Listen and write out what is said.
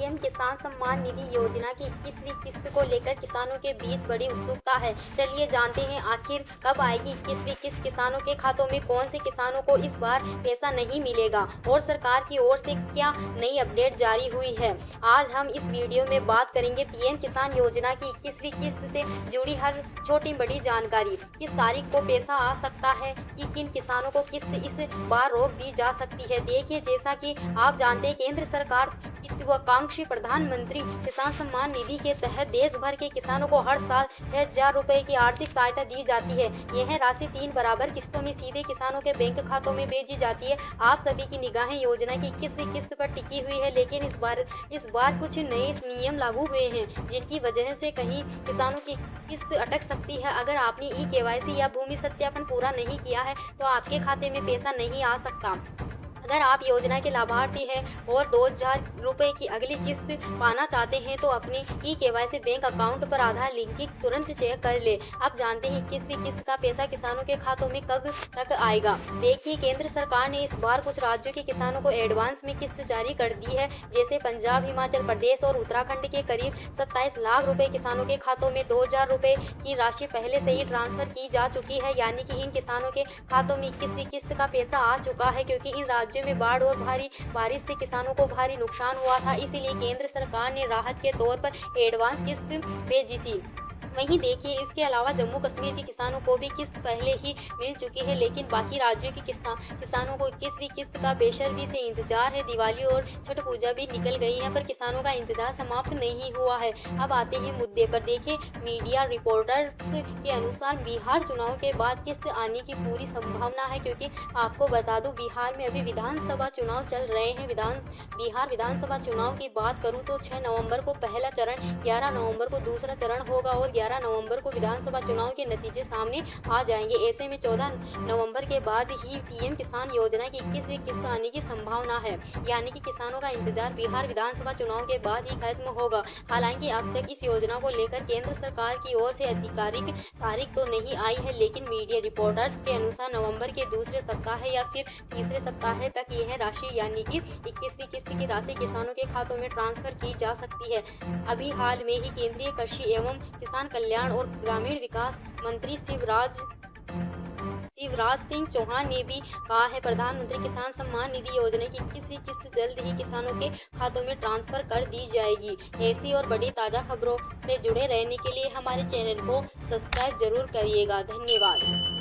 PM किसान सम्मान निधि योजना की 21वीं किस्त को लेकर किसानों के बीच बड़ी उत्सुकता है। चलिए जानते हैं आखिर कब आएगी 21वीं किस्त, किसानों के खातों में कौन से किसानों को इस बार पैसा नहीं मिलेगा और सरकार की ओर से क्या नई अपडेट जारी हुई है। आज हम इस वीडियो में बात करेंगे पीएम किसान योजना की 21वीं किस्त से जुड़ी हर छोटी बड़ी जानकारी। किस तारीख को पैसा आ सकता है कि किन किसानों को किस्त इस बार रोक दी जा सकती है। देखिए, जैसा कि आप जानते हैं, केंद्र सरकार की महत्वाकांक्षी प्रधानमंत्री किसान सम्मान निधि के तहत देश भर के किसानों को हर साल 6,000 रुपए की आर्थिक सहायता दी जाती है। यह राशि 3 बराबर किस्तों में सीधे किसानों के बैंक खातों में भेजी जाती है। आप सभी की निगाहें योजना की 21वीं किस्त पर टिकी हुई है, लेकिन इस बार कुछ नए नियम लागू हुए हैं, जिनकी वजह से कहीं किसानों की किस्त अटक सकती है। अगर आपने ई-केवाईसी या भूमि सत्यापन पूरा नहीं किया है तो आपके खाते में पैसा नहीं आ सकता। अगर आप योजना के लाभार्थी हैं और 2,000 रुपए की अगली किस्त पाना चाहते हैं तो अपने ई-केवाईसी बैंक अकाउंट पर आधार लिंकिंग तुरंत चेक कर ले। आप जानते हैं 21वीं किस्त का पैसा किसानों के खातों में कब तक आएगा। देखिए, केंद्र सरकार ने इस बार कुछ राज्यों के किसानों को एडवांस में किस्त जारी कर दी है। जैसे पंजाब, हिमाचल प्रदेश और उत्तराखंड के करीब 27 लाख रुपए किसानों के खातों में 2,000 रुपए की राशि पहले से ही ट्रांसफर की जा चुकी है। यानी कि इन किसानों के खातों में 21वीं किस्त का पैसा आ चुका है, क्योंकि इन राज्यों में बाढ़ और भारी बारिश से किसानों को भारी नुकसान हुआ था। इसीलिए केंद्र सरकार ने राहत के तौर पर एडवांस किस्त भेजी थी। वहीं देखिए, इसके अलावा जम्मू कश्मीर के किसानों को भी किस्त पहले ही मिल चुकी है, लेकिन बाकी राज्यों के किसानों को 21वीं किस्त का बेसब्री से इंतजार है। दिवाली और छठ पूजा भी निकल गई है, पर किसानों का इंतजार समाप्त नहीं हुआ है। अब आते हैं मुद्दे पर। देखिए, मीडिया रिपोर्टर्स के अनुसार बिहार चुनाव के बाद किस्त आने की पूरी संभावना है, क्योंकि आपको बता दूं, बिहार में अभी विधानसभा चुनाव चल रहे हैं। बिहार विधानसभा चुनाव की बात करूँ तो 6 नवम्बर को पहला चरण, 11 नवम्बर को दूसरा चरण होगा और 11 नवंबर को विधानसभा चुनाव के नतीजे सामने आ जाएंगे। ऐसे में 14 नवंबर के बाद ही पीएम किसान योजना की 21वीं किस्त आने की संभावना है। यानी कि किसानों का इंतजार बिहार विधानसभा चुनाव के बाद ही खत्म होगा। हालांकि अब तक इस योजना को लेकर केंद्र सरकार की ओर से आधिकारिक तारीख तो नहीं आई है, लेकिन मीडिया रिपोर्टर्स के अनुसार नवंबर के दूसरे सप्ताह या फिर तीसरे सप्ताह तक यह राशि यानी कि 21वीं किस्त की राशि किसानों के खातों में ट्रांसफर की जा सकती है। अभी हाल में ही केंद्रीय कृषि एवं किसान कल्याण और ग्रामीण विकास मंत्री शिवराज सिंह चौहान ने भी कहा है, प्रधानमंत्री किसान सम्मान निधि योजना की 21वीं किस्त जल्द ही किसानों के खातों में ट्रांसफर कर दी जाएगी। ऐसी और बड़ी ताज़ा खबरों से जुड़े रहने के लिए हमारे चैनल को सब्सक्राइब जरूर करिएगा। धन्यवाद।